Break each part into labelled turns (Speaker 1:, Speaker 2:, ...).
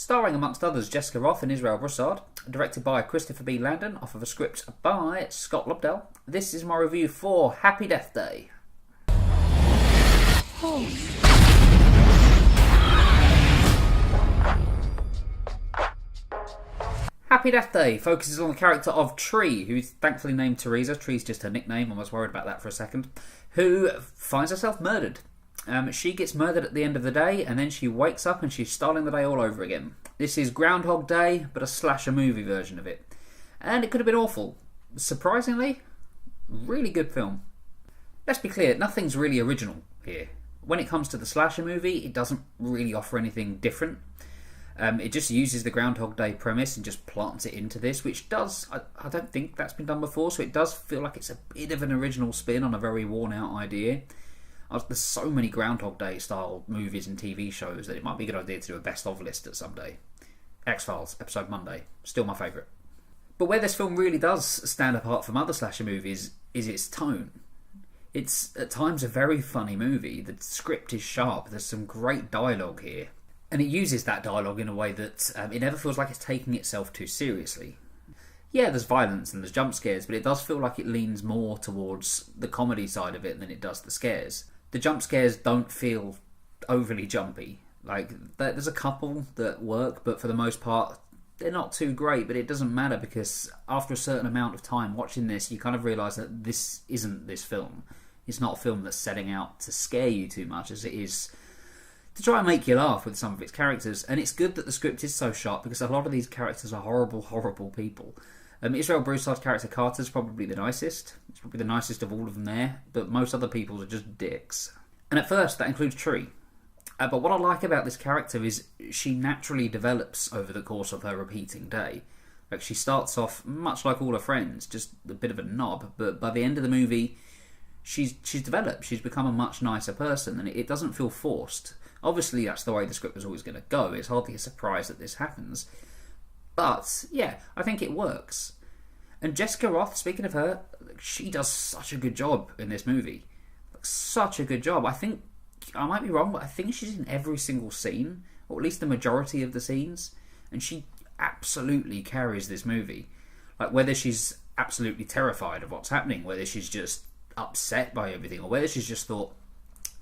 Speaker 1: Starring amongst others Jessica Roth and Israel Broussard, directed by Christopher B. Landon off of a script by Scott Lobdell. This is my review for Happy Death Day. Happy Death Day focuses on the character of Tree, who's thankfully named Teresa. Tree's just her nickname, I was worried about that for a second, who finds herself murdered. She gets murdered at the end of the day, and then she wakes up and she's starting the day all over again. This is Groundhog Day, but a slasher movie version of it. And it could have been awful. Surprisingly, really good film. Let's be clear, nothing's really original here. When it comes to the slasher movie, it doesn't really offer anything different. It just uses the Groundhog Day premise and just plants it into this, which does, I don't think that's been done before, so it does feel like it's a bit of an original spin on a very worn out idea. There's so many Groundhog Day style movies and TV shows that it might be a good idea to do a best of list at some day. X-Files, episode Monday, still my favourite. But where this film really does stand apart from other slasher movies is its tone. It's at times a very funny movie, the script is sharp, there's some great dialogue here. And it uses that dialogue in a way that it never feels like it's taking itself too seriously. Yeah, there's violence and there's jump scares, but it does feel like it leans more towards the comedy side of it than it does the scares. The jump scares don't feel overly jumpy. Like, there's a couple that work, but for the most part, they're not too great, but it doesn't matter because after a certain amount of time watching this, you kind of realise that this isn't this film. It's not a film that's setting out to scare you too much as it is to try and make you laugh with some of its characters. And it's good that the script is so sharp because a lot of these characters are horrible, horrible people. Israel Broussard's character Carter's probably the nicest. It's probably the nicest of all of them there, but most other people's are just dicks. And at first, that includes Tree. But what I like about this character is she naturally develops over the course of her repeating day. Like, she starts off much like all her friends, just a bit of a knob, but by the end of the movie, she's developed. She's become a much nicer person, and it doesn't feel forced. Obviously, that's the way the script was always going to go. It's hardly a surprise that this happens. But, yeah, I think it works. And Jessica Roth, speaking of her, she does such a good job in this movie. Such a good job. I think, I might be wrong, but I think she's in every single scene, or at least the majority of the scenes, and she absolutely carries this movie. Like, whether she's absolutely terrified of what's happening, whether she's just upset by everything, or whether she's just thought,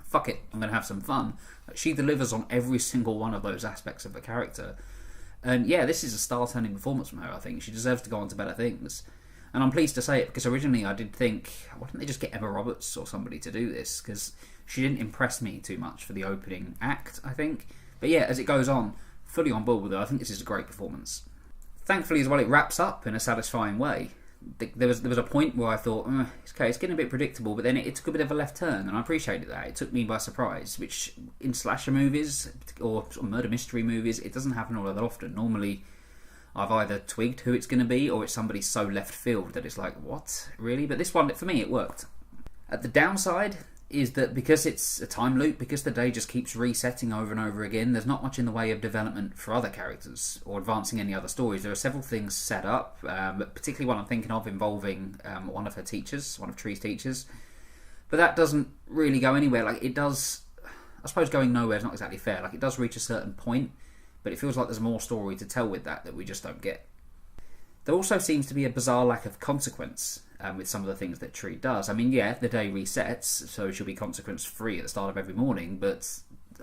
Speaker 1: fuck it, I'm going to have some fun. She delivers on every single one of those aspects of the character. And yeah, this is a star-turning performance from her, I think. She deserves to go on to better things. And I'm pleased to say it, because originally I did think, why didn't they just get Emma Roberts or somebody to do this? Because she didn't impress me too much for the opening act, I think. But yeah, as it goes on, fully on board with her. I think this is a great performance. Thankfully as well, it wraps up in a satisfying way. There was a point where I thought, okay, it's getting a bit predictable, but then it took a bit of a left turn, and I appreciated that. It took me by surprise, which in slasher movies or sort of murder mystery movies, it doesn't happen all that often. Normally, I've either twigged who it's going to be, or it's somebody so left field that it's like, what? Really? But this one, for me, it worked. The downside is that because it's a time loop, because the day just keeps resetting over and over again, there's not much in the way of development for other characters or advancing any other stories. There are several things set up, but particularly one I'm thinking of involving one of her teachers, one of Tree's teachers. But that doesn't really go anywhere. Like, it does, I suppose going nowhere is not exactly fair. Like, it does reach a certain point, but it feels like there's more story to tell with that we just don't get. There also seems to be a bizarre lack of consequence with some of the things that Tree does. I mean, yeah, the day resets, so she'll be consequence-free at the start of every morning, but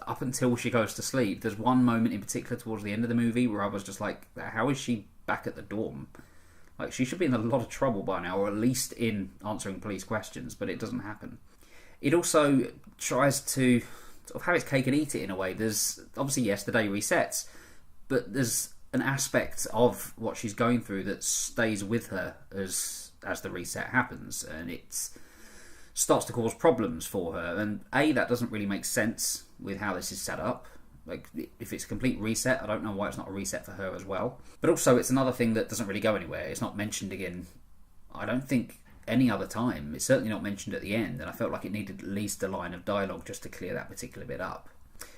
Speaker 1: up until she goes to sleep, there's one moment in particular towards the end of the movie where I was just like, how is she back at the dorm? Like, she should be in a lot of trouble by now, or at least in answering police questions, but it doesn't happen. It also tries to sort of have its cake and eat it in a way. There's, obviously, yes, the day resets, but there's an aspect of what she's going through that stays with her as the reset happens, and it starts to cause problems for her. And that doesn't really make sense with how this is set up. Like, if it's a complete reset, I don't know why it's not a reset for her as well. But also, it's another thing that doesn't really go anywhere. It's not mentioned again, I don't think, any other time. It's certainly not mentioned at the end, and I felt like it needed at least a line of dialogue just to clear that particular bit up.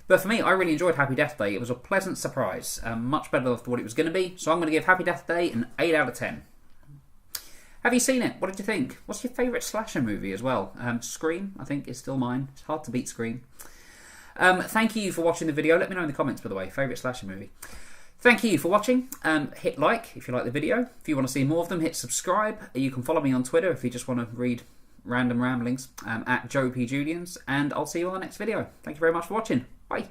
Speaker 1: But for me, I really enjoyed Happy Death Day. It was a pleasant surprise, much better than what it was going to be. So I'm going to give Happy Death Day an 8 out of 10. Have you seen it? What did you think? What's your favourite slasher movie as well? Scream, I think, is still mine. It's hard to beat Scream. Thank you for watching the video. Let me know in the comments, by the way, favourite slasher movie. Thank you for watching. Hit like if you like the video. If you want to see more of them, hit subscribe. You can follow me on Twitter if you just want to read random ramblings at Joe P. Julians, and I'll see you on the next video. Thank you very much for watching. Bye.